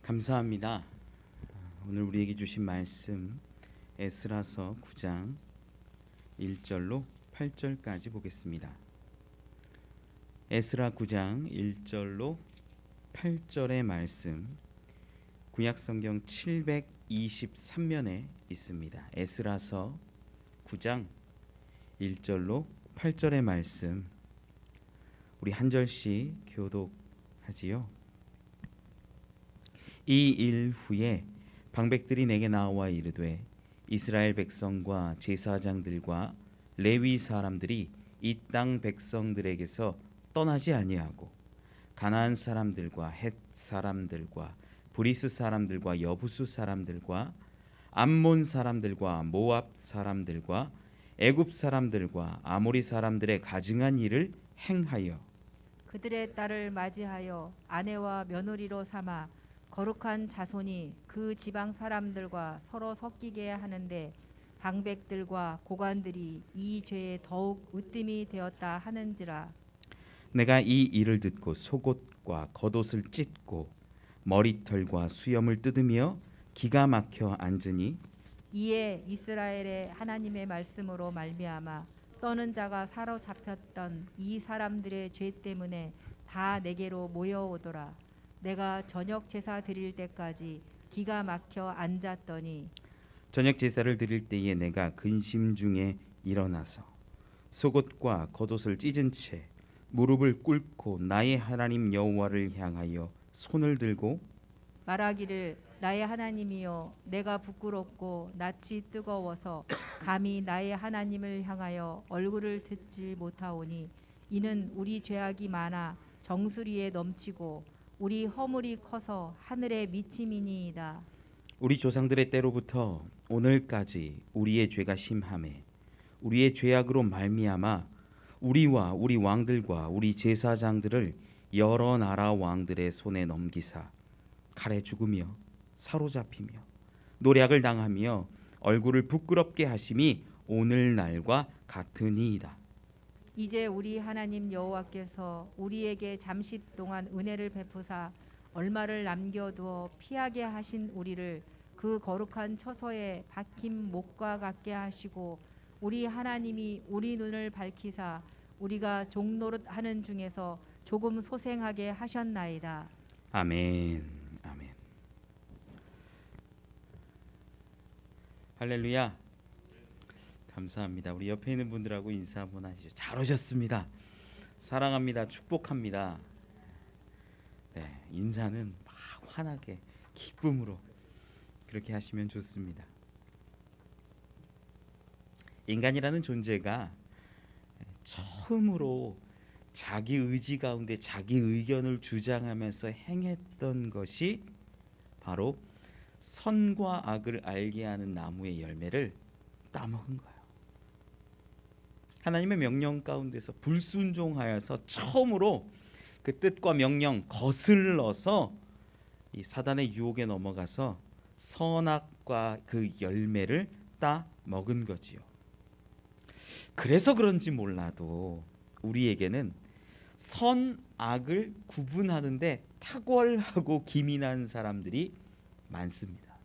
감사합니다. 오늘 우리에게 주신 말씀 에스라서 9장 1절로 8절까지 보겠습니다. 에스라 9장 1절로 8절의 말씀 구약성경 723면에 있습니다. 에스라서 9장 1절로 8절의 말씀 우리 한 절씩 교독하지요. 이 일 후에 방백들이 내게 나와 이르되 이스라엘 백성과 제사장들과 레위 사람들이 이 땅 백성들에게서 떠나지 아니하고 가나안 사람들과 헷 사람들과 브리스 사람들과 여부수 사람들과 암몬 사람들과 모압 사람들과 애굽 사람들과 아모리 사람들의 가증한 일을 행하여 그들의 딸을 맞이하여 아내와 며느리로 삼아 거룩한 자손이 그 지방 사람들과 서로 섞이게 하는데 방백들과 고관들이 이 죄에 더욱 으뜸이 되었다 하는지라. 내가 이 일을 듣고 속옷과 겉옷을 찢고 머리털과 수염을 뜯으며 기가 막혀 앉으니 이에 이스라엘의 하나님의 말씀으로 말미암아 떠는 자가 사로잡혔던 이 사람들의 죄 때문에 다 내게로 모여오더라. 내가 저녁 제사 드릴 때까지 기가 막혀 앉았더니 저녁 제사를 드릴 때에 내가 근심 중에 일어나서 속옷과 겉옷을 찢은 채 무릎을 꿇고 나의 하나님 여호와를 향하여 손을 들고 말하기를 나의 하나님이여 내가 부끄럽고 낯이 뜨거워서 감히 나의 하나님을 향하여 얼굴을 듣지 못하오니 이는 우리 죄악이 많아 정수리에 넘치고 우리 허물이 커서 하늘에 미침이니이다. 우리 조상들의 때로부터 오늘까지 우리의 죄가 심하매 우리의 죄악으로 말미암아 우리와 우리 왕들과 우리 제사장들을 여러 나라 왕들의 손에 넘기사 칼에 죽으며 사로잡히며 노략을 당하며 얼굴을 부끄럽게 하심이 오늘날과 같으니이다. 이제 우리 하나님 여호와께서 우리에게 잠시 동안 은혜를 베푸사 얼마를 남겨두어 피하게 하신 우리를 그 거룩한 처소에 박힌 목과 같게 하시고 우리 하나님이 우리 눈을 밝히사 우리가 종노릇 하는 중에서 조금 소생하게 하셨나이다. 아멘. 아멘. 할렐루야. 감사합니다. 우리 옆에 있는 분들하고 인사 한번 하시죠. 잘 오셨습니다. 사랑합니다. 축복합니다. 네, 인사는 막 환하게 기쁨으로 그렇게 하시면 좋습니다. 인간이라는 존재가 처음으로 자기 의지 가운데 자기 의견을 주장하면서 행했던 것이 바로 선과 악을 알게 하는 나무의 열매를 따먹은 거예요. 하나님의 명령 가운데서 불순종하여서 처음으로 그 뜻과 명령 거슬러서 이 사단의 유혹에 넘어가서 선악과 그 열매를 따 먹은 거지요. 그래서 그런지 몰라도 우리에게는 선악을 구분하는데 탁월하고 기민한 사람들이 많습니다.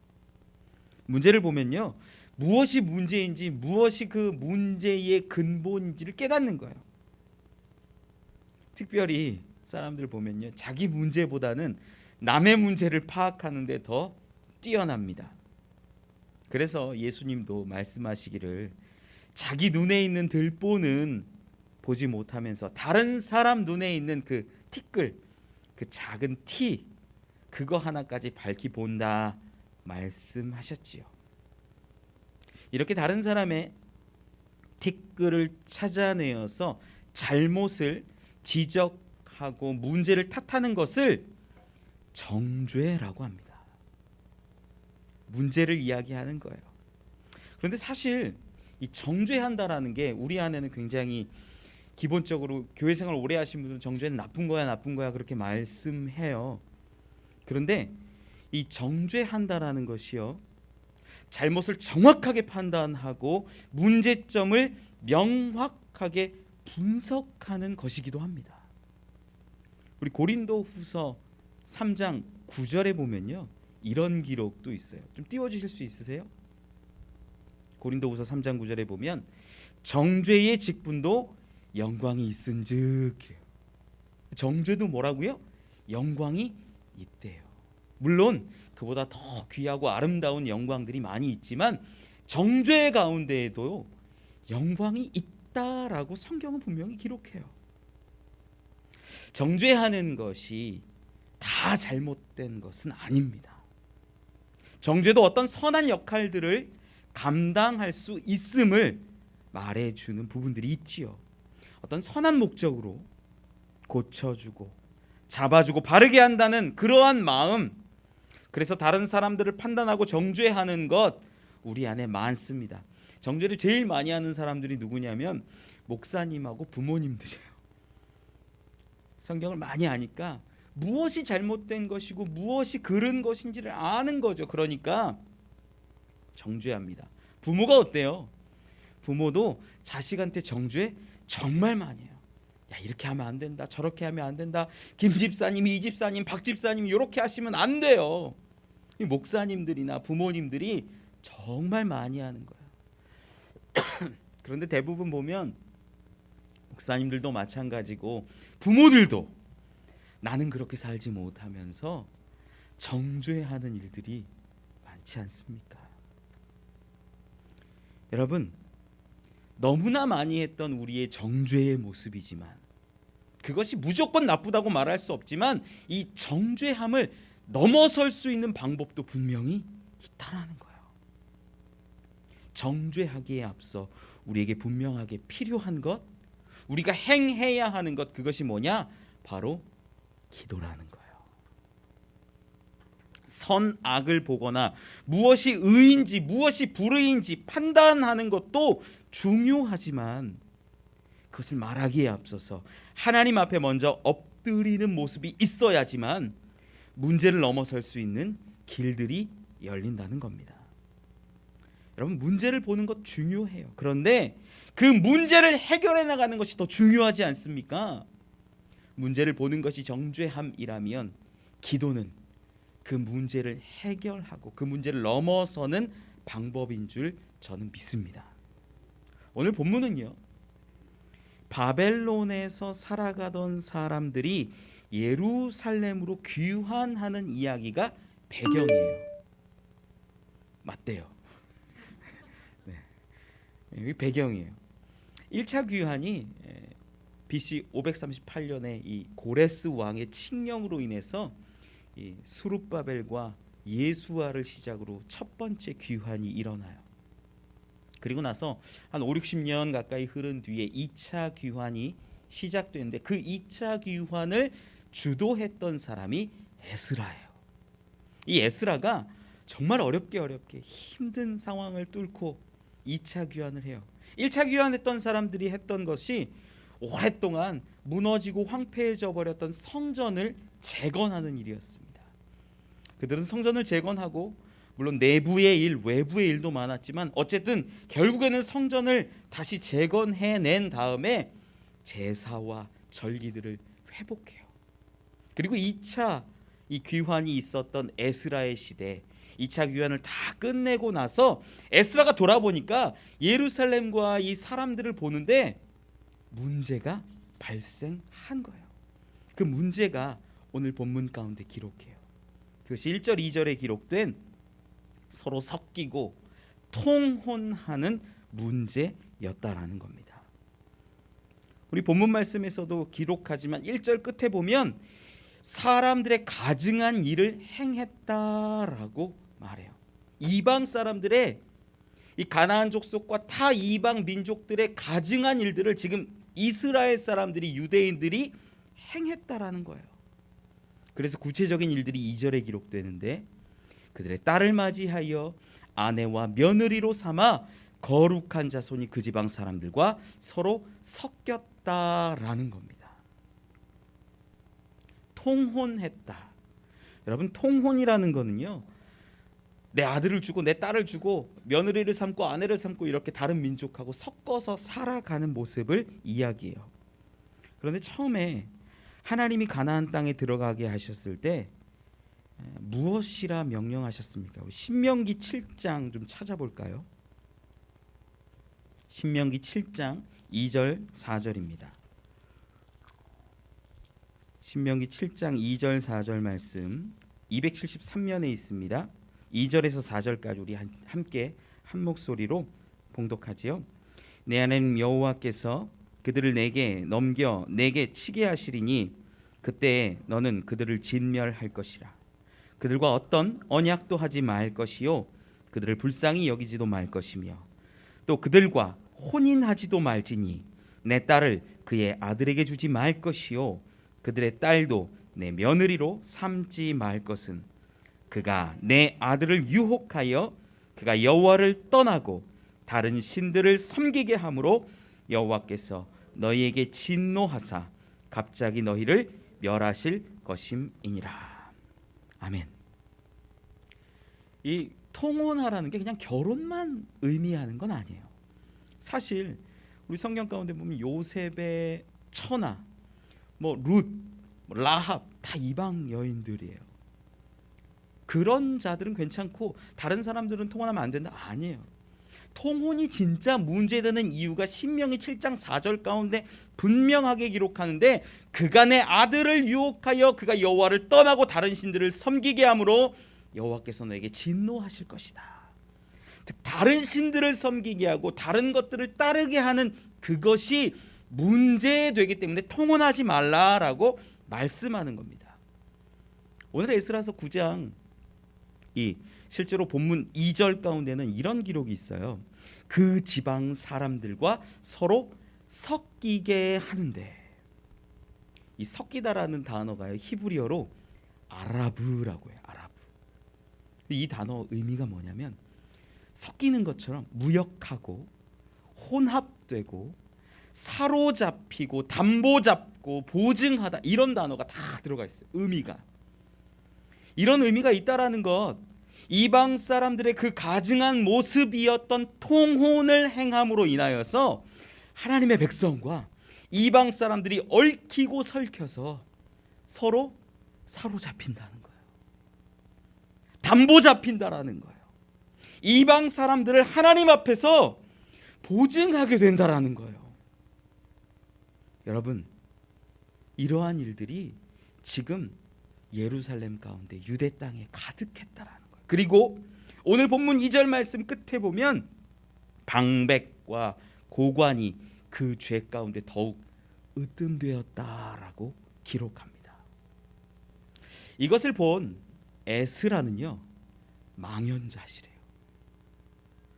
문제를 보면요, 무엇이 문제인지 무엇이 그 문제의 근본인지를 깨닫는 거예요. 특별히 사람들 보면요, 자기 문제보다는 남의 문제를 파악하는 데 더 뛰어납니다. 그래서 예수님도 말씀하시기를 자기 눈에 있는 들보는 보지 못하면서 다른 사람 눈에 있는 그 티끌, 그 작은 티, 그거 하나까지 밝히 본다 말씀하셨지요. 이렇게 다른 사람의 티끌을 찾아내어서 잘못을 지적하고 문제를 탓하는 것을 정죄라고 합니다. 문제를 이야기하는 거예요. 그런데 사실 이 정죄한다라는 게 우리 안에는 굉장히 기본적으로 교회 생활 오래 하신 분들은 정죄는 나쁜 거야 그렇게 말씀해요. 그런데 이 정죄한다라는 것이요, 잘못을 정확하게 판단하고 문제점을 명확하게 분석하는 것이기도 합니다. 우리 고린도후서 3장 9절에 보면요, 이런 기록도 있어요. 좀 띄워주실 수 있으세요? 고린도후서 3장 9절에 보면 정죄의 직분도 영광이 있은즉, 정죄도 뭐라고요? 영광이 있대요. 물론 그보다 더 귀하고 아름다운 영광들이 많이 있지만 정죄 가운데에도 영광이 있다라고 성경은 분명히 기록해요. 정죄하는 것이 다 잘못된 것은 아닙니다. 정죄도 어떤 선한 역할들을 감당할 수 있음을 말해주는 부분들이 있지요. 어떤 선한 목적으로 고쳐주고 잡아주고 바르게 한다는 그러한 마음, 그래서 다른 사람들을 판단하고 정죄하는 것 우리 안에 많습니다. 정죄를 제일 많이 하는 사람들이 누구냐면 목사님하고 부모님들이에요. 성경을 많이 아니까 무엇이 잘못된 것이고 무엇이 그른 것인지를 아는 거죠. 그러니까 정죄합니다. 부모가 어때요? 부모도 자식한테 정죄 정말 많이 해요. 야, 이렇게 하면 안 된다, 저렇게 하면 안 된다, 김 집사님이, 이 집사님, 박 집사님이 이렇게 하시면 안 돼요. 이 목사님들이나 부모님들이 정말 많이 하는 거예요. 그런데 대부분 보면 목사님들도 마찬가지고 부모들도 나는 그렇게 살지 못하면서 정죄하는 일들이 많지 않습니까? 여러분, 너무나 많이 했던 우리의 정죄의 모습이지만, 그것이 무조건 나쁘다고 말할 수 없지만 이 정죄함을 넘어설 수 있는 방법도 분명히 있다라는 거예요. 정죄하기에 앞서 우리에게 분명하게 필요한 것, 우리가 행해야 하는 것, 그것이 뭐냐? 바로 기도라는 거예요. 선악을 보거나 무엇이 의인지 무엇이 불의인지 판단하는 것도 중요하지만 그것을 말하기에 앞서서 하나님 앞에 먼저 엎드리는 모습이 있어야지만 문제를 넘어설 수 있는 길들이 열린다는 겁니다. 여러분, 문제를 보는 것 중요해요. 그런데 그 문제를 해결해 나가는 것이 더 중요하지 않습니까? 문제를 보는 것이 정죄함이라면 기도는 그 문제를 해결하고 그 문제를 넘어서는 방법인 줄 저는 믿습니다. 오늘 본문은요, 바벨론에서 살아가던 사람들이 예루살렘으로 귀환하는 이야기가 배경이에요. 맞대요. 네. 여기 배경이에요. 1차 귀환이 BC 538년에 이 고레스 왕의 칙령으로 인해서 이 스룹바벨과 예수아를 시작으로 첫 번째 귀환이 일어나요. 그리고 나서 한 5, 60년 가까이 흐른 뒤에 2차 귀환이 시작되는데 그 2차 귀환을 주도했던 사람이 에스라예요. 이 에스라가 정말 어렵게 힘든 상황을 뚫고 2차 귀환을 해요. 1차 귀환했던 사람들이 했던 것이 오랫동안 무너지고 황폐해져 버렸던 성전을 재건하는 일이었습니다. 그들은 성전을 재건하고 물론 내부의 일, 외부의 일도 많았지만 어쨌든 결국에는 성전을 다시 재건해낸 다음에 제사와 절기들을 회복해요. 그리고 2차 이 귀환이 있었던 에스라의 시대, 2차 귀환을 다 끝내고 나서 에스라가 돌아보니까 예루살렘과 이 사람들을 보는데 문제가 발생한 거예요. 그 문제가 오늘 본문 가운데 기록해요. 그것이 1절 2절에 기록된 서로 섞이고 통혼하는 문제였다라는 겁니다. 우리 본문 말씀에서도 기록하지만 1절 끝에 보면 사람들의 가증한 일을 행했다라고 말해요. 이방 사람들의 이 가나안 족속과 타 이방 민족들의 가증한 일들을 지금 이스라엘 사람들이, 유대인들이 행했다라는 거예요. 그래서 구체적인 일들이 2절에 기록되는데 그들의 딸을 맞이하여 아내와 며느리로 삼아 거룩한 자손이 그 지방 사람들과 서로 섞였다라는 겁니다. 통혼했다. 여러분, 통혼이라는 거는요, 내 아들을 주고 내 딸을 주고 며느리를 삼고 아내를 삼고 이렇게 다른 민족하고 섞어서 살아가는 모습을 이야기해요. 그런데 처음에 하나님이 가나안 땅에 들어가게 하셨을 때 무엇이라 명령하셨습니까? 우리 신명기 7장 좀 찾아볼까요? 신명기 7장 2절 4절입니다. 신명기 7장 2절 4절 말씀 273면에 있습니다. 2절에서 4절까지 우리 함께 한 목소리로 봉독하지요. 내 하나님 여호와께서 그들을 내게 넘겨 내게 치게 하시리니 그때 너는 그들을 진멸할 것이라. 그들과 어떤 언약도 하지 말 것이요 그들을 불쌍히 여기지도 말 것이며 또 그들과 혼인하지도 말지니 내 딸을 그의 아들에게 주지 말 것이요 그들의 딸도 내 며느리로 삼지 말 것은 그가 내 아들을 유혹하여 그가 여호와를 떠나고 다른 신들을 섬기게 함으로 여호와께서 너희에게 진노하사 갑자기 너희를 멸하실 것임이니라. 아멘. 이 통혼하라는 게 그냥 결혼만 의미하는 건 아니에요. 사실 우리 성경 가운데 보면 요셉의 처나 룻, 라합 다 이방 여인들이에요. 그런 자들은 괜찮고 다른 사람들은 통혼하면 안 된다? 아니에요. 통혼이 진짜 문제되는 이유가 신명기 7장 4절 가운데 분명하게 기록하는데 그가 내 아들을 유혹하여 그가 여호와를 떠나고 다른 신들을 섬기게 함으로 여호와께서 너에게 진노하실 것이다. 즉 다른 신들을 섬기게 하고 다른 것들을 따르게 하는 그것이 문제되기 때문에 통혼하지 말라라고 말씀하는 겁니다. 오늘 에스라서 9장 이 실제로 본문 2절 가운데는 이런 기록이 있어요. 그 지방 사람들과 서로 섞이게 하는데, 이 섞이다라는 단어가 히브리어로 아라브라고 해요. 아라브. 이 단어 의미가 뭐냐면 섞이는 것처럼 무역하고 혼합되고 사로잡히고 담보잡고 보증하다, 이런 단어가 다 들어가 있어요. 의미가. 이런 의미가 있다라는 것, 이방 사람들의 그 가증한 모습이었던 통혼을 행함으로 인하여서 하나님의 백성과 이방 사람들이 얽히고 설켜서 서로 사로잡힌다는 거예요. 담보 잡힌다라는 거예요. 이방 사람들을 하나님 앞에서 보증하게 된다라는 거예요. 여러분, 이러한 일들이 지금 예루살렘 가운데 유대 땅에 가득했다라는 거예요. 그리고 오늘 본문 2절 말씀 끝에 보면 방백과 고관이 그 죄 가운데 더욱 으뜸되었다라고 기록합니다. 이것을 본 에스라는요, 망연자실해요.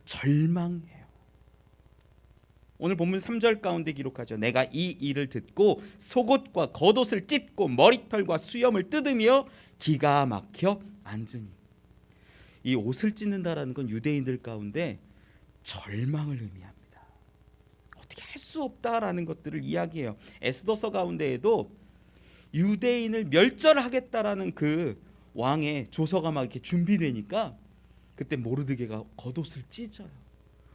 절망해요. 오늘 본문 3절 가운데 기록하죠. 내가 이 일을 듣고 속옷과 겉옷을 찢고 머리털과 수염을 뜯으며 기가 막혀 앉으니. 이 옷을 찢는다라는 건 유대인들 가운데 절망을 의미합니다. 어떻게 할 수 없다라는 것들을 이야기해요. 에스더서 가운데에도 유대인을 멸절하겠다라는 그 왕의 조서가 막 이렇게 준비되니까 그때 모르드게가 겉옷을 찢어요.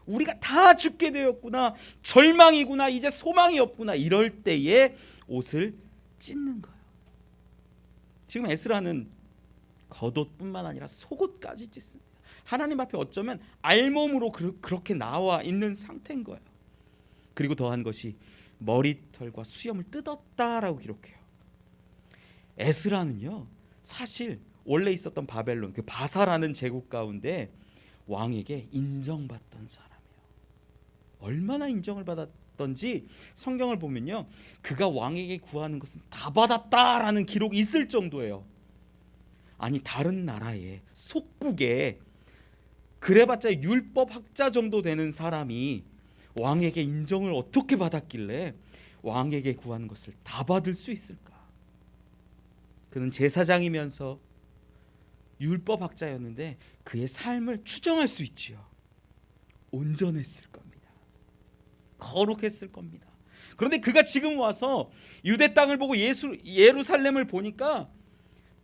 우리가 다 죽게 되었구나, 절망이구나, 이제 소망이 없구나, 이럴 때에 옷을 찢는 거예요. 지금 에스라는 겉옷뿐만 아니라 속옷까지 찢습니다. 하나님 앞에 어쩌면 알몸으로 그렇게 나와 있는 상태인 거예요. 그리고 더한 것이 머리털과 수염을 뜯었다라고 기록해요. 에스라는요, 사실 원래 있었던 바벨론, 그 바사라는 제국 가운데 왕에게 인정받던 사람이에요. 얼마나 인정을 받았던지 성경을 보면요, 그가 왕에게 구하는 것은 다 받았다라는 기록이 있을 정도예요. 아니, 다른 나라의 속국에 그래봤자 율법학자 정도 되는 사람이 왕에게 인정을 어떻게 받았길래 왕에게 구하는 것을 다 받을 수 있을까? 그는 제사장이면서 율법학자였는데 그의 삶을 추정할 수 있지요. 온전했을 겁니다. 거룩했을 겁니다. 그런데 그가 지금 와서 유대 땅을 보고 예루살렘을 보니까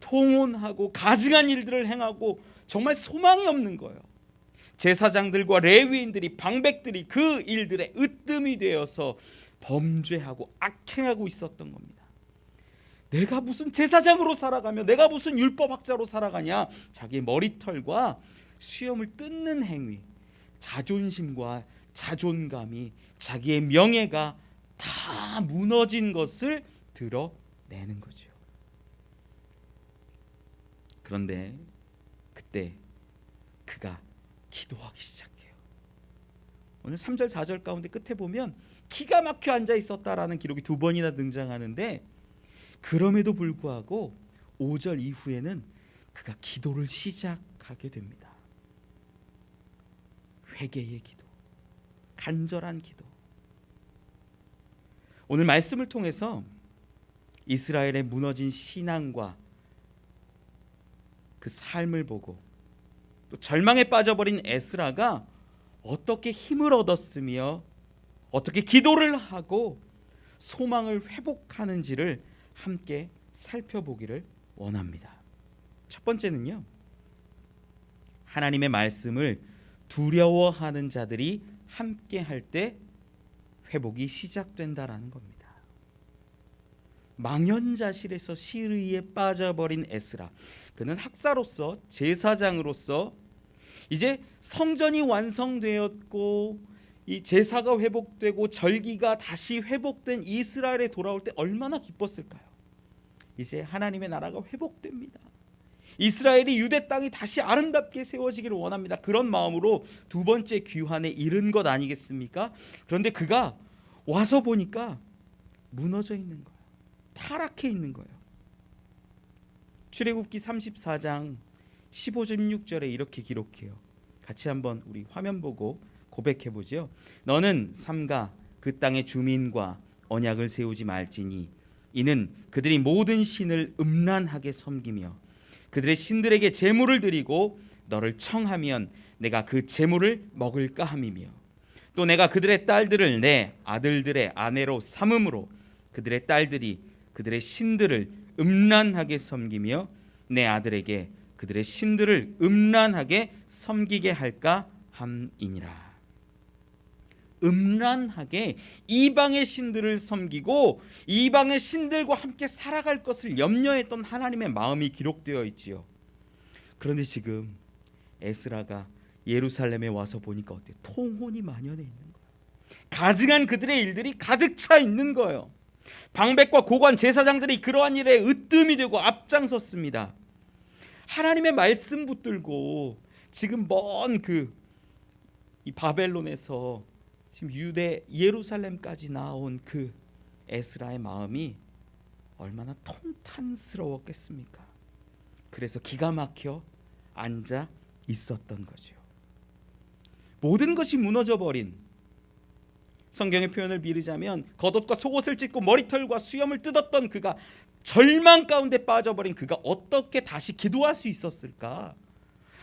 통혼하고 가증한 일들을 행하고 정말 소망이 없는 거예요. 제사장들과 레위인들이, 방백들이 그 일들에 으뜸이 되어서 범죄하고 악행하고 있었던 겁니다. 내가 무슨 제사장으로 살아가며 내가 무슨 율법학자로 살아가냐. 자기의 머리털과 수염을 뜯는 행위, 자존심과 자존감이, 자기의 명예가 다 무너진 것을 드러내는 거죠. 그런데 그때 그가 기도하기 시작해요. 오늘 3절 4절 가운데 끝에 보면 기가 막혀 앉아 있었다라는 기록이 2번이나 등장하는데, 그럼에도 불구하고 5절 이후에는 그가 기도를 시작하게 됩니다. 회개의 기도, 간절한 기도. 오늘 말씀을 통해서 이스라엘의 무너진 신앙과 그 삶을 보고 또 절망에 빠져버린 에스라가 어떻게 힘을 얻었으며 어떻게 기도를 하고 소망을 회복하는지를 함께 살펴보기를 원합니다. 첫 번째는요, 하나님의 말씀을 두려워하는 자들이 함께 할 때 회복이 시작된다라는 겁니다. 망연자실에서 시르이에 빠져버린 에스라, 그는 학사로서, 제사장으로서 이제 성전이 완성되었고 이 제사가 회복되고 절기가 다시 회복된 이스라엘에 돌아올 때 얼마나 기뻤을까요? 이제 하나님의 나라가 회복됩니다. 이스라엘이 유대 땅이 다시 아름답게 세워지기를 원합니다. 그런 마음으로 2번째 귀환에 이른 것 아니겠습니까? 그런데 그가 와서 보니까 무너져 있는 거예요. 타락해 있는 거예요. 출애굽기 34장 15절 16절에 이렇게 기록해요. 같이 한번 우리 화면 보고 고백해 보죠. 너는 삼가 그 땅의 주민과 언약을 세우지 말지니 이는 그들이 모든 신을 음란하게 섬기며 그들의 신들에게 제물을 드리고 너를 청하면 내가 그 제물을 먹을까 함이며 또 내가 그들의 딸들을 내 아들들의 아내로 삼음으로 그들의 딸들이 그들의 신들을 음란하게 섬기며 내 아들에게 그들의 신들을 음란하게 섬기게 할까 함이니라. 음란하게 이방의 신들을 섬기고 이방의 신들과 함께 살아갈 것을 염려했던 하나님의 마음이 기록되어 있지요. 그런데 지금 에스라가 예루살렘에 와서 보니까 어때요? 통혼이 만연해 있는 거예요. 가증한 그들의 일들이 가득 차 있는 거예요. 방백과 고관 제사장들이 그러한 일에 으뜸이 되고 앞장섰습니다. 하나님의 말씀 붙들고 지금 먼 이 바벨론에서 지금 유대 예루살렘까지 나온 그 에스라의 마음이 얼마나 통탄스러웠겠습니까? 그래서 기가 막혀 앉아 있었던 거죠. 모든 것이 무너져 버린, 성경의 표현을 빌리자면 겉옷과 속옷을 찢고 머리털과 수염을 뜯었던 그가, 절망 가운데 빠져버린 그가 어떻게 다시 기도할 수 있었을까?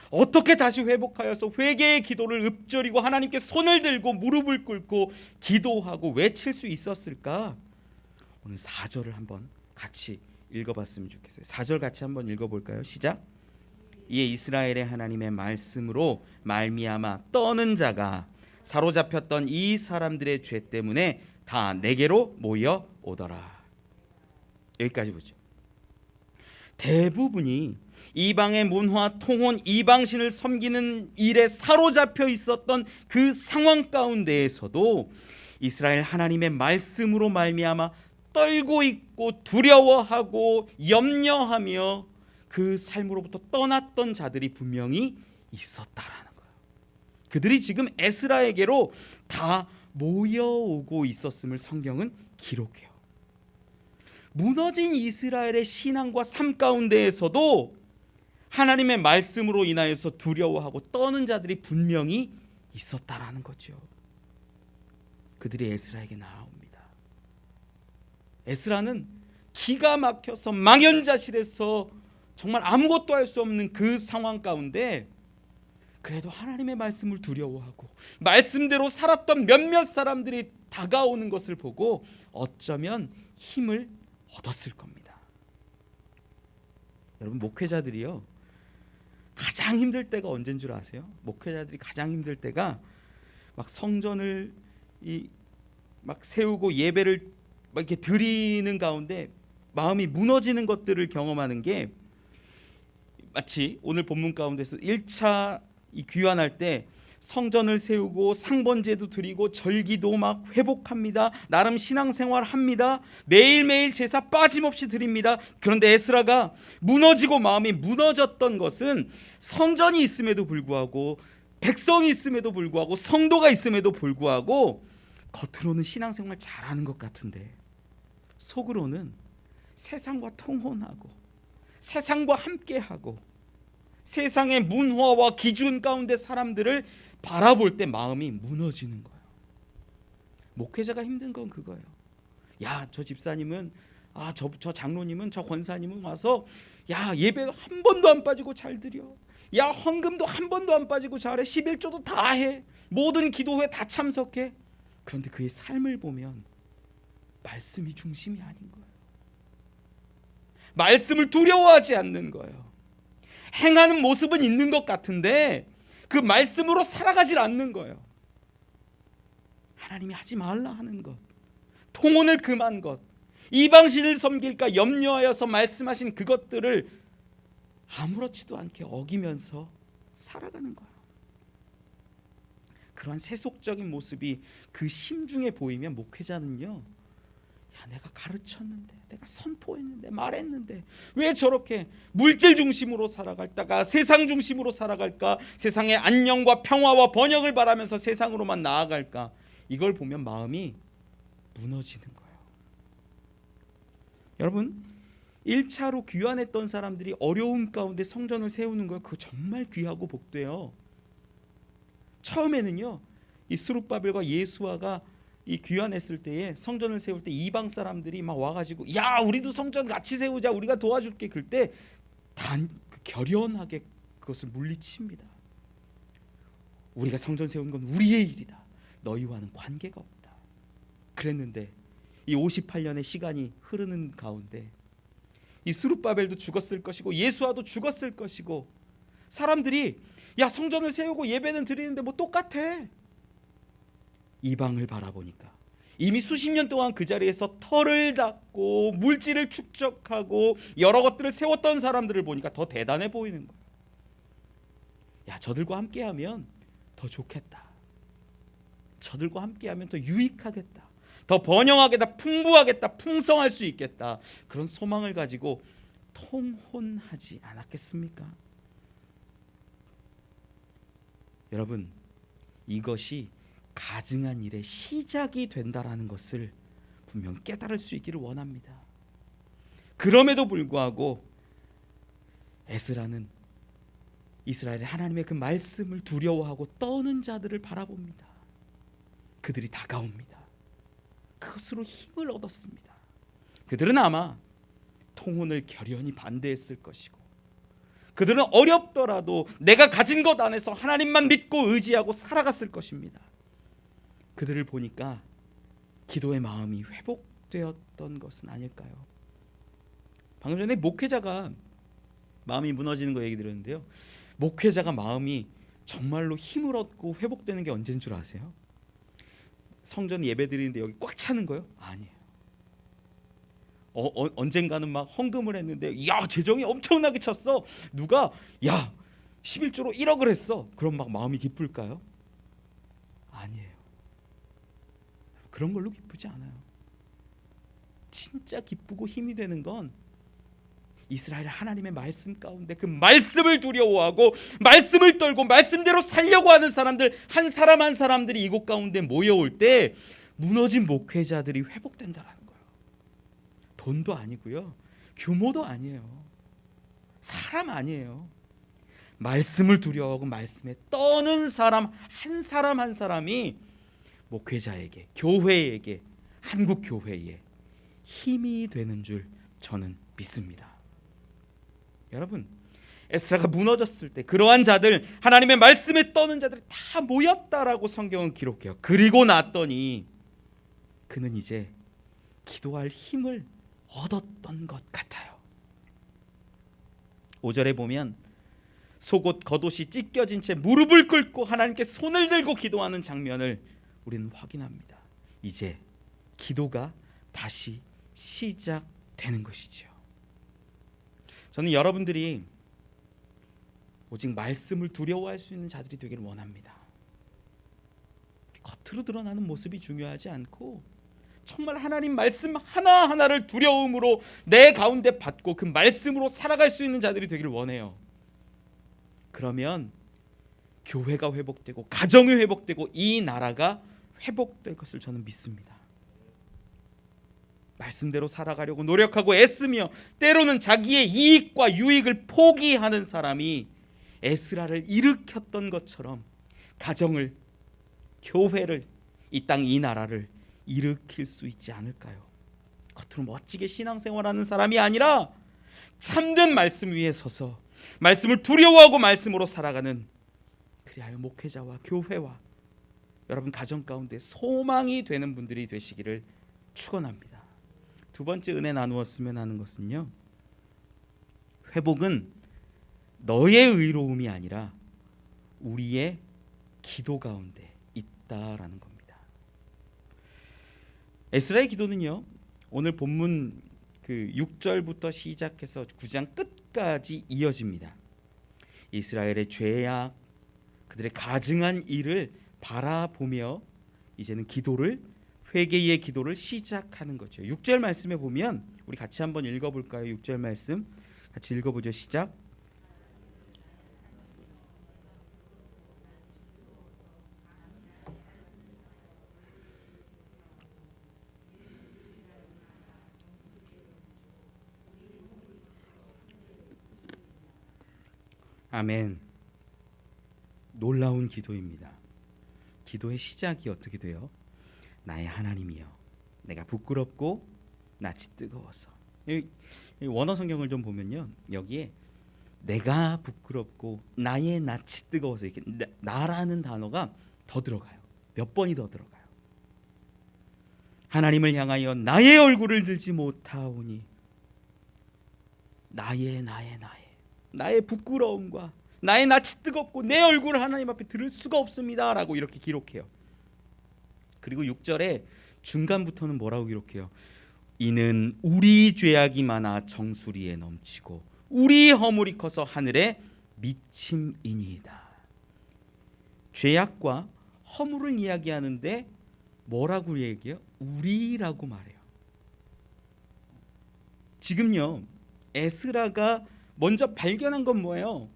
어떻게 다시 회복하여서 회개의 기도를 읊조리고 하나님께 손을 들고 무릎을 꿇고 기도하고 외칠 수 있었을까? 오늘 4절을 한번 같이 읽어봤으면 좋겠어요. 4절 같이 한번 읽어볼까요? 시작. 이에 이스라엘의 하나님의 말씀으로 말미암아 떠는 자가 사로잡혔던 이 사람들의 죄 때문에 다 내게로 모여 오더라. 여기까지 보죠. 대부분이 이방의 문화, 통혼, 이방신을 섬기는 일에 사로잡혀 있었던 그 상황 가운데에서도 이스라엘 하나님의 말씀으로 말미암아 떨고 있고 두려워하고 염려하며 그 삶으로부터 떠났던 자들이 분명히 있었다라는 거예요. 그들이 지금 에스라에게로 다 모여오고 있었음을 성경은 기록해요. 무너진 이스라엘의 신앙과 삶 가운데에서도 하나님의 말씀으로 인하여서 두려워하고 떠는 자들이 분명히 있었다라는 거죠. 그들이 에스라에게 나아옵니다. 에스라는 기가 막혀서 망연자실해서 정말 아무것도 할 수 없는 그 상황 가운데 그래도 하나님의 말씀을 두려워하고 말씀대로 살았던 몇몇 사람들이 다가오는 것을 보고 어쩌면 힘을 얻었을 겁니다. 여러분, 목회자들이요, 가장 힘들 때가 언제인 줄 아세요? 목회자들이 가장 힘들 때가 막 성전을 막 세우고 예배를 막 이렇게 드리는 가운데 마음이 무너지는 것들을 경험하는 게 마치 오늘 본문 가운데서 1차 이 귀환할 때 성전을 세우고 상번제도 드리고 절기도 막 회복합니다. 나름 신앙생활 합니다. 매일매일 제사 빠짐없이 드립니다. 그런데 에스라가 무너지고 마음이 무너졌던 것은 성전이 있음에도 불구하고 백성이 있음에도 불구하고 성도가 있음에도 불구하고 겉으로는 신앙생활 잘하는 것 같은데 속으로는 세상과 통혼하고 세상과 함께하고 세상의 문화와 기준 가운데 사람들을 바라볼 때 마음이 무너지는 거예요. 목회자가 힘든 건 그거예요. 야, 저 집사님은 저 장로님은 저 권사님은 와서 야, 예배 한 번도 안 빠지고 잘 드려. 야, 헌금도 한 번도 안 빠지고 잘해. 11조도 다 해. 모든 기도회 다 참석해. 그런데 그의 삶을 보면 말씀이 중심이 아닌 거예요. 말씀을 두려워하지 않는 거예요. 행하는 모습은 있는 것 같은데 그 말씀으로 살아가질 않는 거예요. 하나님이 하지 말라 하는 것, 통혼을 금한 것, 이방신을 섬길까 염려하여서 말씀하신 그것들을 아무렇지도 않게 어기면서 살아가는 거예요. 그러한 세속적인 모습이 그 심중에 보이면 목회자는요, 야, 내가 가르쳤는데, 내가 선포했는데, 말했는데 왜 저렇게 물질 중심으로 살아갈까, 세상 중심으로 살아갈까, 세상의 안녕과 평화와 번영을 바라면서 세상으로만 나아갈까, 이걸 보면 마음이 무너지는 거예요. 여러분, 1차로 귀환했던 사람들이 어려움 가운데 성전을 세우는 거예요. 그거 정말 귀하고 복돼요. 처음에는요, 이 스룹바벨과 예수아가 이 귀환했을 때에 성전을 세울 때 이방 사람들이 막 와가지고 야, 우리도 성전 같이 세우자, 우리가 도와줄게. 그럴 때 결연하게 그것을 물리칩니다. 우리가 성전 세우는 건 우리의 일이다. 너희와는 관계가 없다. 그랬는데 이 58년의 시간이 흐르는 가운데 이 스룹바벨도 죽었을 것이고 예수아도 죽었을 것이고 사람들이 야, 성전을 세우고 예배는 드리는데 뭐 똑같아. 이방을 바라보니까 이미 수십 년 동안 그 자리에서 털을 닦고 물질을 축적하고 여러 것들을 세웠던 사람들을 보니까 더 대단해 보이는 거예요. 야, 저들과 함께하면 더 좋겠다. 저들과 함께하면 더 유익하겠다. 더 번영하겠다. 풍부하겠다. 풍성할 수 있겠다. 그런 소망을 가지고 통혼하지 않았겠습니까? 여러분, 이것이 가증한 일의 시작이 된다라는 것을 분명 깨달을 수 있기를 원합니다. 그럼에도 불구하고 에스라는 이스라엘의 하나님의 그 말씀을 두려워하고 떠는 자들을 바라봅니다. 그들이 다가옵니다. 그것으로 힘을 얻었습니다. 그들은 아마 통혼을 결연히 반대했을 것이고 그들은 어렵더라도 내가 가진 것 안에서 하나님만 믿고 의지하고 살아갔을 것입니다. 그들을 보니까 기도의 마음이 회복되었던 것은 아닐까요? 방금 전에 목회자가 마음이 무너지는 거 얘기 들었는데요, 목회자가 마음이 정말로 힘을 얻고 회복되는 게 언제인 줄 아세요? 성전 예배 드리는데 여기 꽉 차는 거요? 아니에요. 언젠가는 막 헌금을 했는데 야, 재정이 엄청나게 찼어. 누가 야, 11조로 1억을 했어. 그럼 막 마음이 기쁠까요? 아니에요. 그런 걸로 기쁘지 않아요. 진짜 기쁘고 힘이 되는 건 이스라엘 하나님의 말씀 가운데 그 말씀을 두려워하고 말씀을 떨고 말씀대로 살려고 하는 사람들 한 사람 한 사람들이 이곳 가운데 모여올 때 무너진 목회자들이 회복된다라는 거예요. 돈도 아니고요, 규모도 아니에요, 사람 아니에요. 말씀을 두려워하고 말씀에 떠는 사람 한 사람이 목회자에게, 교회에게, 한국 교회에 힘이 되는 줄 저는 믿습니다. 여러분, 에스라가 무너졌을 때 그러한 자들, 하나님의 말씀에 떠는 자들이 다 모였다라고 성경은 기록해요. 그리고 났더니 그는 이제 기도할 힘을 얻었던 것 같아요. 5절에 보면 속옷 겉옷이 찢겨진 채 무릎을 꿇고 하나님께 손을 들고 기도하는 장면을 우리는 확인합니다. 이제 기도가 다시 시작된 되는 것이지요. 저는 여러분들이 오직 말씀을 두려워할 수 있는 자들이 되기를 원합니다. 겉으로 드러나는 모습이 중요하지 않고 정말 하나님 말씀 하나하나를 두려움으로 내 가운데 받고 그 말씀으로 살아갈 수 있는 자들이 되기를 원해요. 그러면 교회가 회복되고 가정이 회복되고 이 나라가 회복될 것을 저는 믿습니다. 말씀대로 살아가려고 노력하고 애쓰며 때로는 자기의 이익과 유익을 포기하는 사람이 에스라를 일으켰던 것처럼 가정을, 교회를, 이 땅 이 나라를 일으킬 수 있지 않을까요? 겉으로 멋지게 신앙생활하는 사람이 아니라 참된 말씀 위에 서서 말씀을 두려워하고 말씀으로 살아가는, 그리하여 목회자와 교회와 여러분 가정 가운데 소망이 되는 분들이 되시기를 축원합니다. 두 번째 은혜 나누었으면 하는 것은요, 회복은 너의 의로움이 아니라 우리의 기도 가운데 있다라는 겁니다. 에스라의 기도는요, 오늘 본문 그 6절부터 시작해서 9장 끝까지 이어집니다. 이스라엘의 죄악, 그들의 가증한 일을 바라보며 이제는 기도를, 회개의 기도를 시작하는 거죠. 6절 말씀에 보면 우리 같이 한번 읽어볼까요? 6절 말씀 같이 읽어보죠. 시작. 아멘. 놀라운 기도입니다. 기도의 시작이 어떻게 돼요? 나의 하나님이여, 내가 부끄럽고 낯이 뜨거워서. 이 원어 성경을 좀 보면요, 여기에 내가 부끄럽고 나의 낯이 뜨거워서 이렇게 나라는 단어가 더 들어가요. 몇 번이 더 들어가요. 하나님을 향하여 나의 얼굴을 들지 못하오니 나의 부끄러움과 나의 낯이 뜨겁고 내 얼굴을 하나님 앞에 들을 수가 없습니다 라고 이렇게 기록해요. 그리고 6절에 중간부터는 뭐라고 기록해요? 이는 우리 죄악이 많아 정수리에 넘치고 우리 허물이 커서 하늘에 미침이니이다. 죄악과 허물을 이야기하는데 뭐라고 얘기해요? 우리라고 말해요. 지금요, 에스라가 먼저 발견한 건 뭐예요?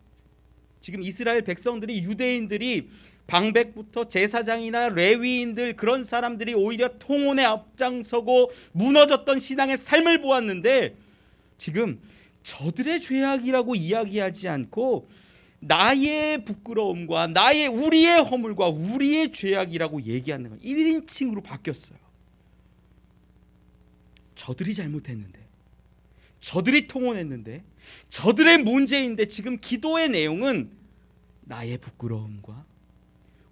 지금 이스라엘 백성들이, 유대인들이 방백부터 제사장이나 레위인들, 그런 사람들이 오히려 통혼에 앞장서고 무너졌던 신앙의 삶을 보았는데, 지금 저들의 죄악이라고 이야기하지 않고 나의 부끄러움과 우리의 허물과 우리의 죄악이라고 얘기하는 건 1인칭으로 바뀌었어요. 저들이 잘못했는데, 저들이 통혼했는데, 저들의 문제인데, 지금 기도의 내용은 나의 부끄러움과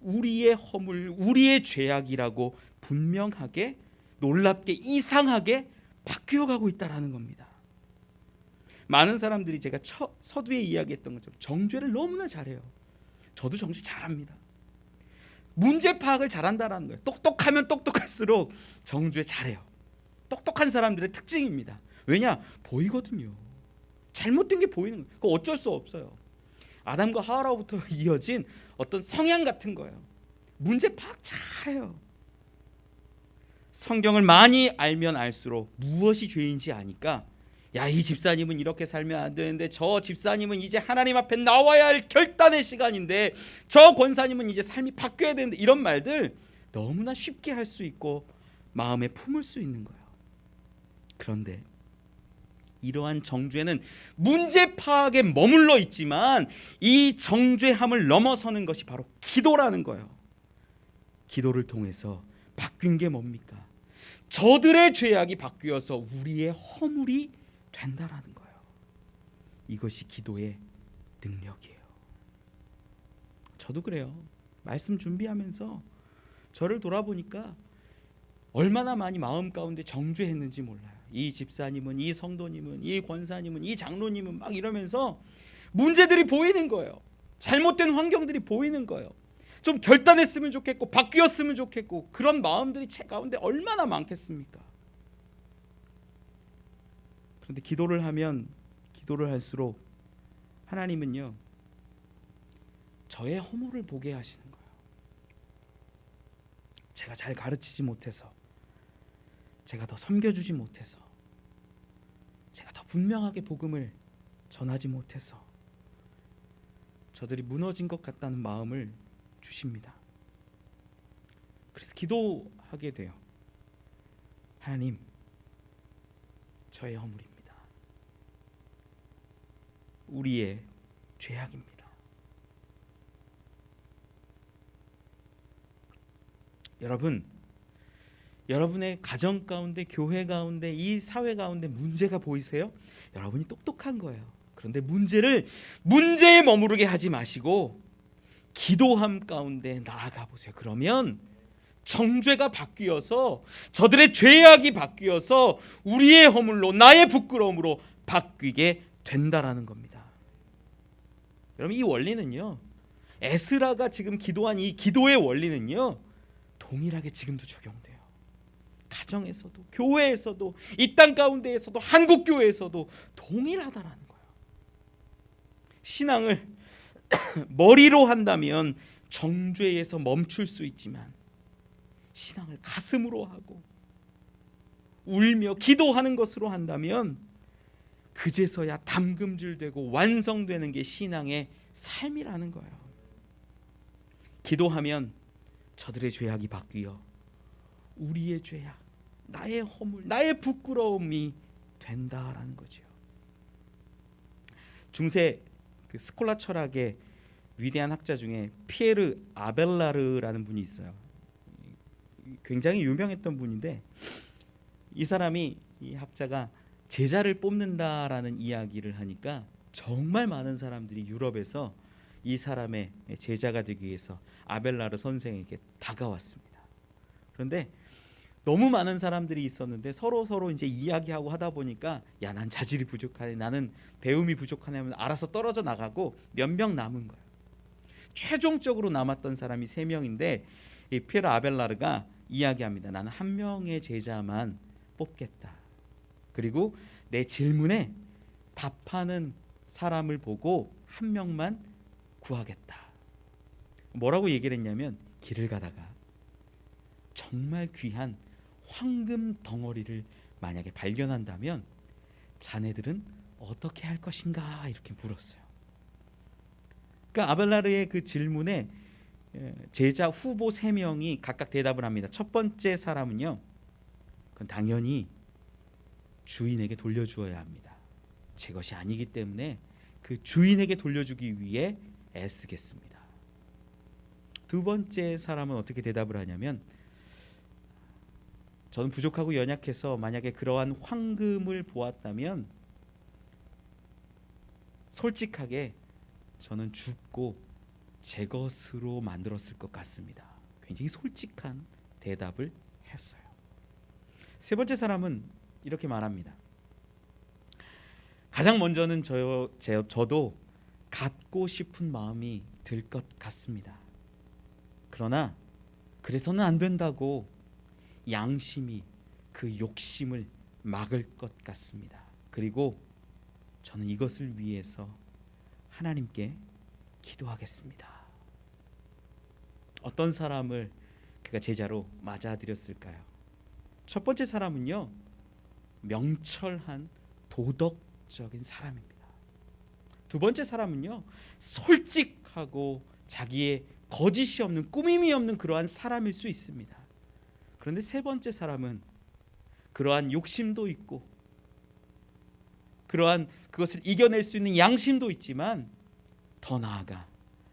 우리의 허물, 우리의 죄악이라고 분명하게, 놀랍게, 이상하게 바뀌어가고 있다는 겁니다. 많은 사람들이 제가 서두에 이야기했던 것처럼 정죄를 너무나 잘해요. 저도 정죄 잘합니다. 문제 파악을 잘한다는 거예요. 똑똑하면 똑똑할수록 정죄 잘해요. 똑똑한 사람들의 특징입니다. 왜냐? 보이거든요. 잘못된 게 보이는 거예요. 그거 어쩔 수 없어요. 아담과 하와로부터 이어진 어떤 성향 같은 거예요. 문제 파악 잘해요. 성경을 많이 알면 알수록 무엇이 죄인지 아니까, 야, 이 집사님은 이렇게 살면 안 되는데, 저 집사님은 이제 하나님 앞에 나와야 할 결단의 시간인데, 저 권사님은 이제 삶이 바뀌어야 되는데, 이런 말들 너무나 쉽게 할 수 있고 마음에 품을 수 있는 거예요. 그런데 이러한 정죄는 문제 파악에 머물러 있지만 이 정죄함을 넘어서는 것이 바로 기도라는 거예요. 기도를 통해서 바뀐 게 뭡니까? 저들의 죄악이 바뀌어서 우리의 허물이 된다라는 거예요. 이것이 기도의 능력이에요. 저도 그래요. 말씀 준비하면서 저를 돌아보니까 얼마나 많이 마음 가운데 정죄했는지 몰라요. 이 집사님은, 이 성도님은, 이 권사님은, 이 장로님은 막 이러면서 문제들이 보이는 거예요. 잘못된 환경들이 보이는 거예요. 좀 결단했으면 좋겠고 바뀌었으면 좋겠고, 그런 마음들이 제 가운데 얼마나 많겠습니까? 그런데 기도를 하면 기도를 할수록 하나님은요 저의 허물을 보게 하시는 거예요. 제가 잘 가르치지 못해서, 제가 더 섬겨주지 못해서, 제가 더 분명하게 복음을 전하지 못해서 저들이 무너진 것 같다는 마음을 주십니다. 그래서 기도하게 돼요. 하나님, 저의 허물입니다. 우리의 죄악입니다. 여러분, 여러분의 가정 가운데, 교회 가운데, 이 사회 가운데 문제가 보이세요? 여러분이 똑똑한 거예요. 그런데 문제에 머무르게 하지 마시고 기도함 가운데 나아가 보세요. 그러면 정죄가 바뀌어서, 저들의 죄악이 바뀌어서 우리의 허물로, 나의 부끄러움으로 바뀌게 된다라는 겁니다. 여러분, 이 원리는요, 에스라가 지금 기도한 이 기도의 원리는요 동일하게 지금도 적용돼요. 가정에서도, 교회에서도, 이 땅 가운데에서도, 한국 교회에서도 동일하다라는 거예요. 신앙을 머리로 한다면 정죄에서 멈출 수 있지만, 신앙을 가슴으로 하고 울며 기도하는 것으로 한다면 그제서야 담금질되고 완성되는 게 신앙의 삶이라는 거예요. 기도하면 저들의 죄악이 바뀌어 우리의 죄악, 나의 허물, 나의 부끄러움이 된다라는 거죠. 중세 그 스콜라 철학의 위대한 학자 중에 피에르 아벨라르라는 분이 있어요. 굉장히 유명했던 분인데, 이 사람이, 이 학자가 제자를 뽑는다라는 이야기를 하니까 정말 많은 사람들이 유럽에서 이 사람의 제자가 되기 위해서 아벨라르 선생에게 다가왔습니다. 그런데 너무 많은 사람들이 있었는데 서로 이제 이야기하고 하다 보니까, 야, 난 자질이 부족하네, 나는 배움이 부족하네 하면 알아서 떨어져 나가고 몇 명 남은 거예요. 최종적으로 남았던 사람이 3명인데 이 피에르 아벨라르가 이야기합니다. 나는 한 명의 제자만 뽑겠다. 그리고 내 질문에 답하는 사람을 보고 한 명만 구하겠다. 뭐라고 얘기를 했냐면, 길을 가다가 정말 귀한 황금 덩어리를 만약에 발견한다면 자네들은 어떻게 할 것인가, 이렇게 물었어요. 그러니까 아벨라르의 그 질문에 제자 후보 3명이 각각 대답을 합니다. 첫 번째 사람은요, 그건 당연히 주인에게 돌려주어야 합니다. 제 것이 아니기 때문에 그 주인에게 돌려주기 위해 애쓰겠습니다. 두 번째 사람은 어떻게 대답을 하냐면, 저는 부족하고 연약해서 만약에 그러한 황금을 보았다면 솔직하게 저는 죽고 제 것으로 만들었을 것 같습니다. 굉장히 솔직한 대답을 했어요. 세 번째 사람은 이렇게 말합니다. 가장 먼저는 저도 갖고 싶은 마음이 들 것 같습니다. 그러나 그래서는 안 된다고 양심이 그 욕심을 막을 것 같습니다. 그리고 저는 이것을 위해서 하나님께 기도하겠습니다. 어떤 사람을 그가 제자로 맞아들였을까요? 첫 번째 사람은요, 명철한 도덕적인 사람입니다. 두 번째 사람은요, 솔직하고 자기의 거짓이 없는, 꾸밈이 없는 그러한 사람일 수 있습니다. 그런데 세 번째 사람은 그러한 욕심도 있고 그러한 그것을 이겨낼 수 있는 양심도 있지만 더 나아가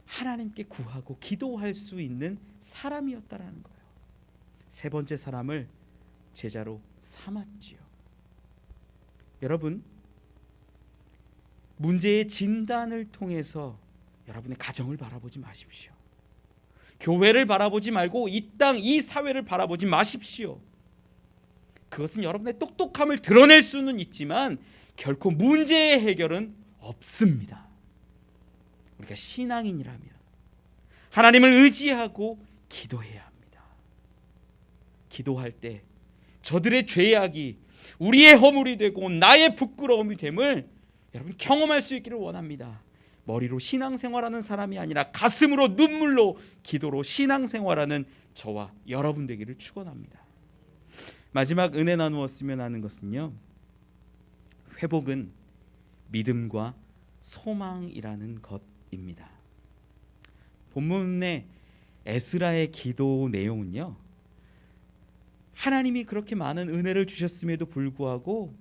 하나님께 구하고 기도할 수 있는 사람이었다라는 거예요. 세 번째 사람을 제자로 삼았지요. 여러분, 문제의 진단을 통해서 여러분의 가정을 바라보지 마십시오. 교회를 바라보지 말고 이 땅, 이 사회를 바라보지 마십시오. 그것은 여러분의 똑똑함을 드러낼 수는 있지만 결코 문제의 해결은 없습니다. 우리가 신앙인이라면 하나님을 의지하고 기도해야 합니다. 기도할 때 저들의 죄악이 우리의 허물이 되고 나의 부끄러움이 됨을 여러분 경험할 수 있기를 원합니다. 머리로 신앙생활하는 사람이 아니라 가슴으로 눈물로 기도로 신앙생활하는 저와 여러분 되기를 축원합니다. 마지막 은혜 나누었으면 하는 것은요, 회복은 믿음과 소망이라는 것입니다. 본문의 에스라의 기도 내용은요, 하나님이 그렇게 많은 은혜를 주셨음에도 불구하고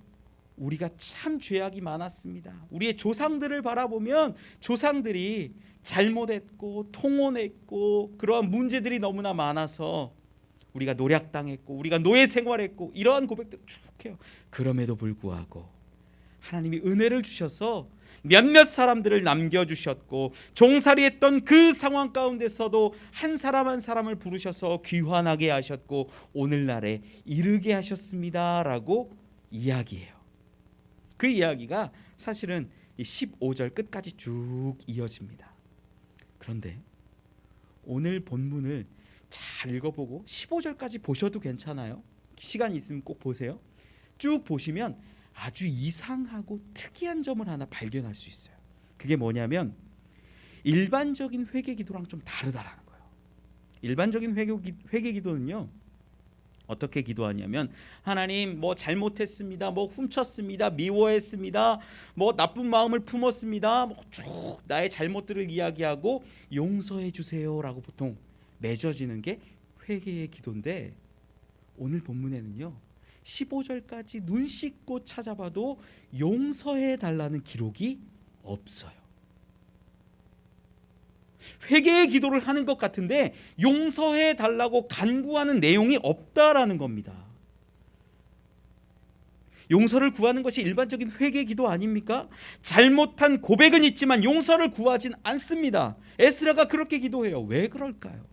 우리가 참 죄악이 많았습니다. 우리의 조상들을 바라보면 조상들이 잘못했고 통혼했고 그러한 문제들이 너무나 많아서 우리가 노략당했고 우리가 노예 생활했고 이러한 고백도 쭉 해요. 그럼에도 불구하고 하나님이 은혜를 주셔서 몇몇 사람들을 남겨주셨고 종살이했던 그 상황 가운데서도 한 사람 한 사람을 부르셔서 귀환하게 하셨고 오늘날에 이르게 하셨습니다 라고 이야기해요. 그 이야기가 사실은 이 15절 끝까지 쭉 이어집니다. 그런데 오늘 본문을 잘 읽어보고 15절까지 보셔도 괜찮아요. 시간 있으면 꼭 보세요. 쭉 보시면 아주 이상하고 특이한 점을 하나 발견할 수 있어요. 그게 뭐냐면 일반적인 회개 기도랑 좀 다르다라는 거예요. 일반적인 회개 기도는요, 어떻게 기도하냐면 하나님 뭐 잘못했습니다, 뭐 훔쳤습니다, 미워했습니다, 뭐 나쁜 마음을 품었습니다, 뭐 쭉 나의 잘못들을 이야기하고 용서해 주세요라고 보통 맺어지는 게 회개의 기도인데, 오늘 본문에는요 15절까지 눈 씻고 찾아봐도 용서해 달라는 기록이 없어요. 회개의 기도를 하는 것 같은데 용서해 달라고 간구하는 내용이 없다라는 겁니다. 용서를 구하는 것이 일반적인 회개 기도 아닙니까? 잘못한 고백은 있지만 용서를 구하진 않습니다. 에스라가 그렇게 기도해요. 왜 그럴까요?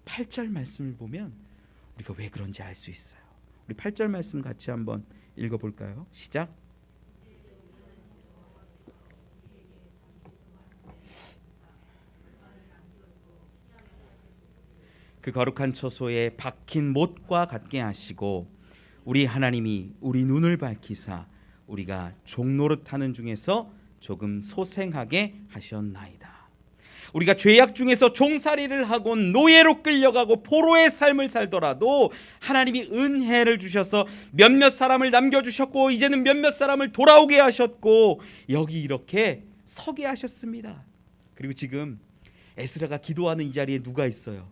8절 말씀을 보면 우리가 왜 그런지 알 수 있어요. 우리 8절 말씀 같이 한번 읽어볼까요? 시작. 그 거룩한 처소에 박힌 못과 같게 하시고 우리 하나님이 우리 눈을 밝히사 우리가 종노릇하는 중에서 조금 소생하게 하셨나이다. 우리가 죄악 중에서 종살이를 하고 노예로 끌려가고 포로의 삶을 살더라도 하나님이 은혜를 주셔서 몇몇 사람을 남겨주셨고 이제는 몇몇 사람을 돌아오게 하셨고 여기 이렇게 서게 하셨습니다. 그리고 지금 에스라가 기도하는 이 자리에 누가 있어요?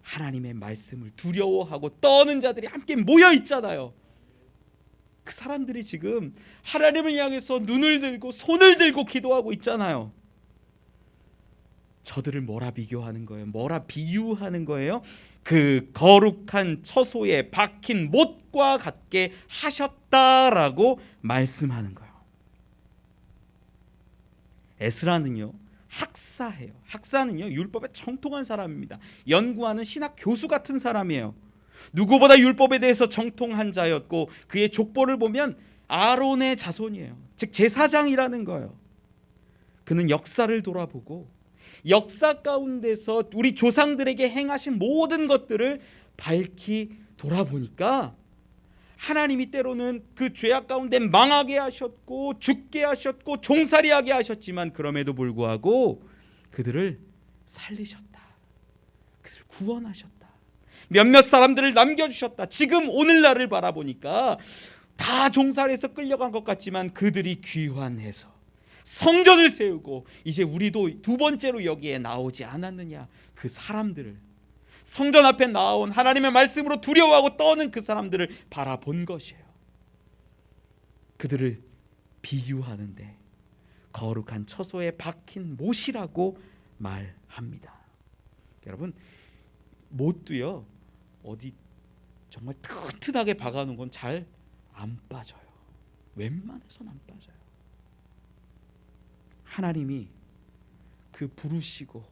하나님의 말씀을 두려워하고 떠는 자들이 함께 모여 있잖아요. 그 사람들이 지금 하나님을 향해서 눈을 들고 손을 들고 기도하고 있잖아요. 저들을 뭐라 비교하는 거예요? 뭐라 비유하는 거예요? 그 거룩한 처소에 박힌 못과 같게 하셨다라고 말씀하는 거예요. 에스라는요 학사해요. 학사는요 율법에 정통한 사람입니다. 연구하는 신학 교수 같은 사람이에요. 누구보다 율법에 대해서 정통한 자였고 그의 족보를 보면 아론의 자손이에요. 즉 제사장이라는 거예요. 그는 역사를 돌아보고 역사 가운데서 우리 조상들에게 행하신 모든 것들을 밝히 돌아보니까 하나님이 때로는 그 죄악 가운데 망하게 하셨고 죽게 하셨고 종살이하게 하셨지만 그럼에도 불구하고 그들을 살리셨다. 그들을 구원하셨다. 몇몇 사람들을 남겨주셨다. 지금 오늘날을 바라보니까 다 종살이에서 끌려간 것 같지만 그들이 귀환해서 성전을 세우고 이제 우리도 두 번째로 여기에 나오지 않았느냐. 그 사람들을 성전 앞에 나온 하나님의 말씀으로 두려워하고 떠는 그 사람들을 바라본 것이에요. 그들을 비유하는데 거룩한 처소에 박힌 못이라고 말합니다. 여러분 못도요 어디 정말 튼튼하게 박아놓은 건 잘 안 빠져요. 웬만해서는 안 빠져요. 하나님이 그 부르시고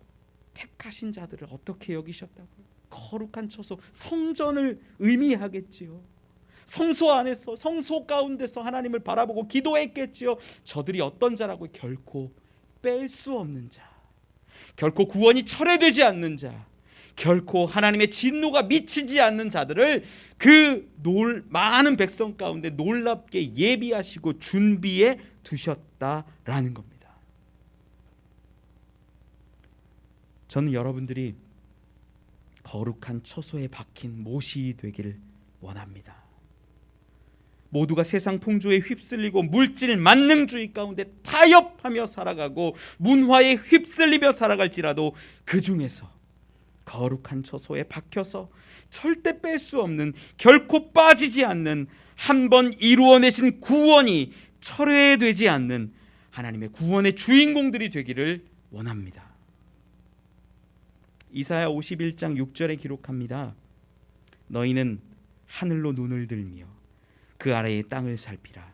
택하신 자들을 어떻게 여기셨다고요? 거룩한 처소, 성전을 의미하겠지요. 성소 안에서, 성소 가운데서 하나님을 바라보고 기도했겠지요. 저들이 어떤 자라고? 결코 뺄 수 없는 자, 결코 구원이 철회되지 않는 자, 결코 하나님의 진노가 미치지 않는 자들을 그 많은 백성 가운데 놀랍게 예비하시고 준비해 두셨다라는 겁니다. 저는 여러분들이 거룩한 처소에 박힌 못이 되기를 원합니다. 모두가 세상 풍조에 휩쓸리고 물질 만능주의 가운데 타협하며 살아가고 문화에 휩쓸리며 살아갈지라도 그 중에서 거룩한 처소에 박혀서 절대 뺄 수 없는, 결코 빠지지 않는, 한 번 이루어내신 구원이 철회되지 않는 하나님의 구원의 주인공들이 되기를 원합니다. 이사야 51장 6절에 기록합니다. 너희는 하늘로 눈을 들며 그 아래의 땅을 살피라.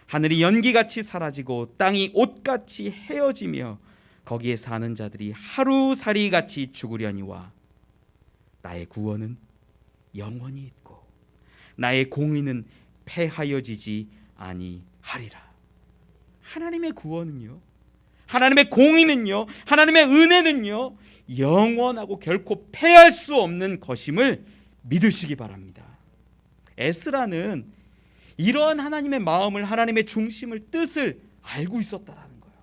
하늘이 연기같이 사라지고 땅이 옷같이 헤어지며 거기에 사는 자들이 하루살이같이 죽으려니와 나의 구원은 영원히 있고 나의 공의는 패하여지지 아니하리라. 하나님의 구원은요, 하나님의 공의는요, 하나님의 은혜는요 영원하고 결코 패할 수 없는 것임을 믿으시기 바랍니다. 에스라는 이러한 하나님의 마음을, 하나님의 중심을, 뜻을 알고 있었다라는 거예요.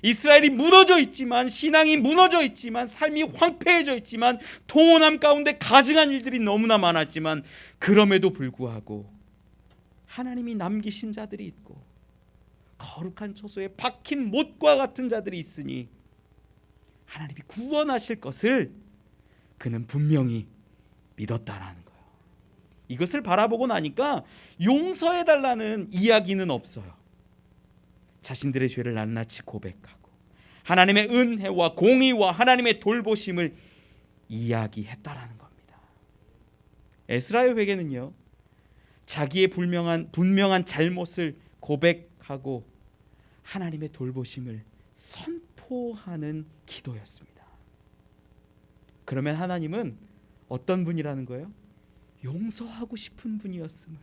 이스라엘이 무너져 있지만, 신앙이 무너져 있지만, 삶이 황폐해져 있지만, 통혼함 가운데 가증한 일들이 너무나 많았지만, 그럼에도 불구하고 하나님이 남기신 자들이 있고 거룩한 처소에 박힌 못과 같은 자들이 있으니 하나님이 구원하실 것을 그는 분명히 믿었다라는 거예요. 이것을 바라보고 나니까 용서해달라는 이야기는 없어요. 자신들의 죄를 낱낱이 고백하고 하나님의 은혜와 공의와 하나님의 돌보심을 이야기했다라는 겁니다. 에스라의 회개는요, 자기의 분명한 잘못을 고백하고 하나님의 돌보심을 선포하는 기도였습니다. 그러면 하나님은 어떤 분이라는 거예요? 용서하고 싶은 분이었음을,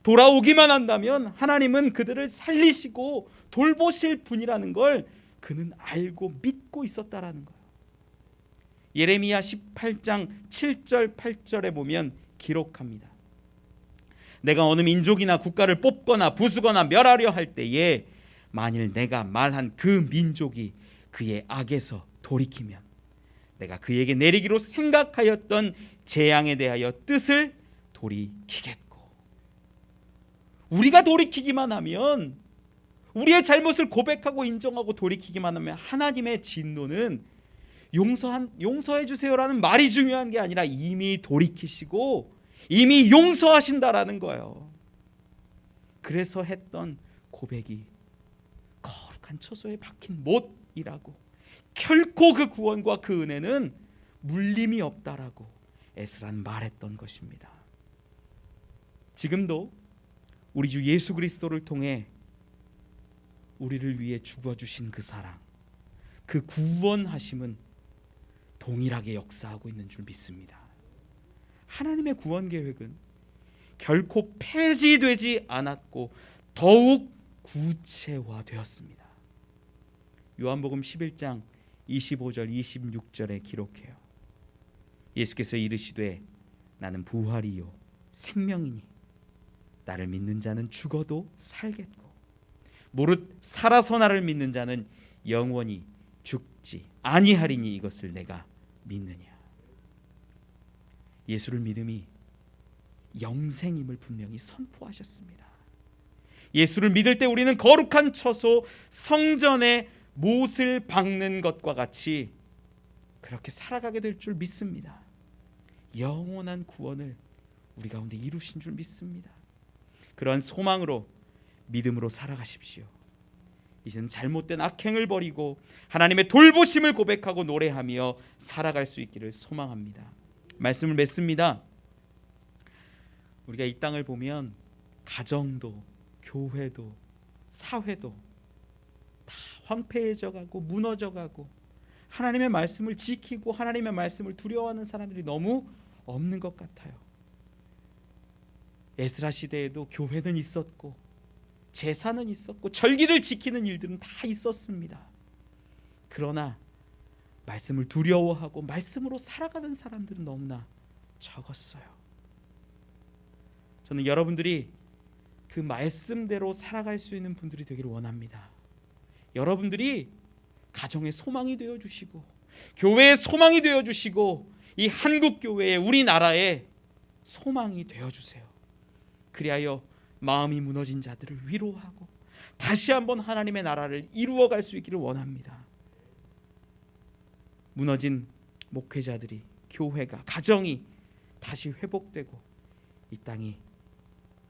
돌아오기만 한다면 하나님은 그들을 살리시고 돌보실 분이라는 걸 그는 알고 믿고 있었다라는 거예요. 예레미야 18장 7절 8절에 보면 기록합니다. 내가 어느 민족이나 국가를 뽑거나 부수거나 멸하려 할 때에 만일 내가 말한 그 민족이 그의 악에서 돌이키면 내가 그에게 내리기로 생각하였던 재앙에 대하여 뜻을 돌이키겠고, 우리가 돌이키기만 하면, 우리의 잘못을 고백하고 인정하고 돌이키기만 하면 하나님의 진노는 용서해 주세요라는 말이 중요한 게 아니라 이미 돌이키시고 이미 용서하신다라는 거예요. 그래서 했던 고백이 거룩한 처소에 박힌 못이라고, 결코 그 구원과 그 은혜는 물림이 없다라고 에스라는 말했던 것입니다. 지금도 우리 주 예수 그리스도를 통해 우리를 위해 죽어주신 그 사랑, 그 구원하심은 동일하게 역사하고 있는 줄 믿습니다. 하나님의 구원 계획은 결코 폐지되지 않았고 더욱 구체화되었습니다. 요한복음 11장 25절 26절에 기록해요. 예수께서 이르시되 나는 부활이요 생명이니 나를 믿는 자는 죽어도 살겠고 무릇 살아서 나를 믿는 자는 영원히 죽지 아니하리니 이것을 내가 믿느냐. 예수를 믿음이 영생임을 분명히 선포하셨습니다. 예수를 믿을 때 우리는 거룩한 처소 성전에 못을 박는 것과 같이 그렇게 살아가게 될 줄 믿습니다. 영원한 구원을 우리 가운데 이루신 줄 믿습니다. 그러한 소망으로 믿음으로 살아가십시오. 이제는 잘못된 악행을 버리고 하나님의 돌보심을 고백하고 노래하며 살아갈 수 있기를 소망합니다. 말씀을 맺습니다. 우리가 이 땅을 보면 가정도 교회도 사회도 다 황폐해져 가고 무너져 가고 하나님의 말씀을 지키고 하나님의 말씀을 두려워하는 사람들이 너무 없는 것 같아요. 에스라 시대에도 교회는 있었고 제사는 있었고 절기를 지키는 일들은 다 있었습니다. 그러나 말씀을 두려워하고 말씀으로 살아가는 사람들은 너무나 적었어요. 저는 여러분들이 그 말씀대로 살아갈 수 있는 분들이 되기를 원합니다. 여러분들이 가정의 소망이 되어 주시고 교회의 소망이 되어 주시고 이 한국 교회의 우리나라의 소망이 되어 주세요. 그리하여 마음이 무너진 자들을 위로하고 다시 한번 하나님의 나라를 이루어갈 수 있기를 원합니다. 무너진 목회자들이, 교회가, 가정이 다시 회복되고 이 땅이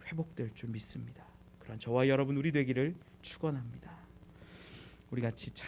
회복될 줄 믿습니다. 그런 저와 여러분 우리 되기를 축원합니다. 우리 같이 찬